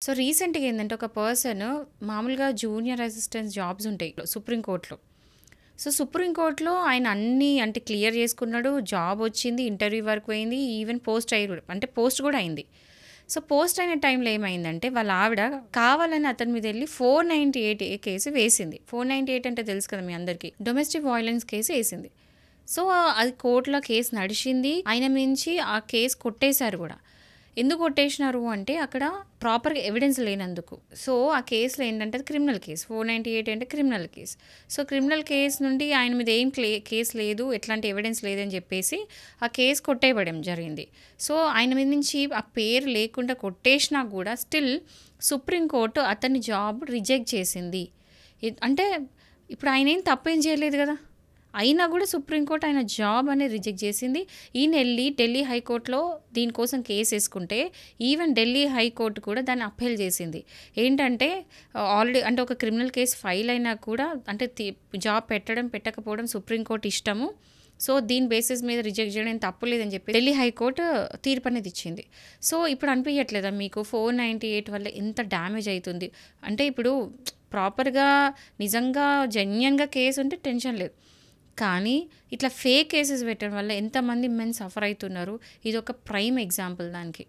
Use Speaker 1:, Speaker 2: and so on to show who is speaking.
Speaker 1: So, రీసెంట్‌గా ఏందంటే ఒక పర్సన్ మామూలుగా జూనియర్ అసిస్టెంట్స్ జాబ్స్ ఉంటాయి సుప్రీం కోర్ట్‌లో. సో, సుప్రీం కోర్ట్‌లో ఆయన అన్నీ అంటే క్లియర్ చేసుకున్నాడు. జాబ్ వచ్చింది. ఇంటర్వ్యూ వరకు పోయింది. ఈవెన్ పోస్ట్ అయ్యి కూడా అంటే పోస్ట్ కూడా అయింది. సో, పోస్ట్ అయిన టైంలో ఏమైందంటే వాళ్ళ ఆవిడ కావాలని అతని మీద ఎళ్లి 498 కేసు వేసింది. 498 అంటే తెలుసు కదా మీ అందరికీ. డొమెస్టిక్ వయలెన్స్ కేసు ఏసింది. సో, అది కోర్ట్‌లో కేసు నడిచింది. ఆయన మించి ఆ కేసు కొట్టేశారు గూడా. ఎందుకు కొట్టేసినారు అంటే అక్కడ ప్రాపర్‌గా ఎవిడెన్స్ లేనందుకు. సో, ఆ కేస్‌లో ఏంటంటే అది క్రిమినల్ కేస్. 498 అంటే criminal case. So, criminal case నుండి ఆయన మీద ఏం కేస్ లేదు, ఎట్లాంటి ఎవిడెన్స్ లేదని చెప్పేసి ఆ కేస్ కొట్టేయబడం జరిగింది. సో, ఆయన మీద నుంచి ఆ పేరు లేకుండా కొట్టేసినా కూడా స్టిల్ సుప్రీం కోర్ట్ అతని జాబ్ రిజెక్ట్ చేసింది. అంటే ఇప్పుడు ఆయనేం తప్పేం చేయలేదు గదా! అయినా గూడా సుప్రీంకోర్ట్ ఆయన జాబ్ అనేది రిజెక్ట్ చేసింది. ఈయనెళ్లి ఢిల్లీ హైకోర్ట్‌లో దీనికోసం కేసేసుకుంటే, ఈవెన్ ఢిల్లీ హైకోర్ట్ కూడా దాన్ని అప్పీల్ చేసింది. ఏంటంటే ఆల్రెడీ అంటే ఒక క్రిమినల్ కేస్ ఫైల్ అయినా కూడా అంటే జాబ్ పెట్టడం, పెట్టకపోవడం సుప్రీంకోర్ట్ ఇష్టము. సో, దీని బేసిస్ మీద రిజెక్ట్ చేయడం ఏం తప్పు లేదని చెప్పి ఢిల్లీ హైకోర్ట్ తీర్పు అనేది ఇచ్చింది. సో, ఇప్పుడు అనిపియట్లేదా మీకు 498 వల్ల ఎంత డ్యామేజ్ అయితుంది? అంటే ఇప్పుడు ప్రాపర్‌గా నిజంగా జెన్యూన్‌గా కేస్ ఉంటే టెన్షన్ లేదు. కానీ ఇట్లా ఫేక్ కేసెస్ పెట్టడం వల్ల ఎంతమంది మెన్ సఫర్ అయితున్నారు. ఇదొక ప్రైమ్ ఎగ్జాంపుల్ దానికి.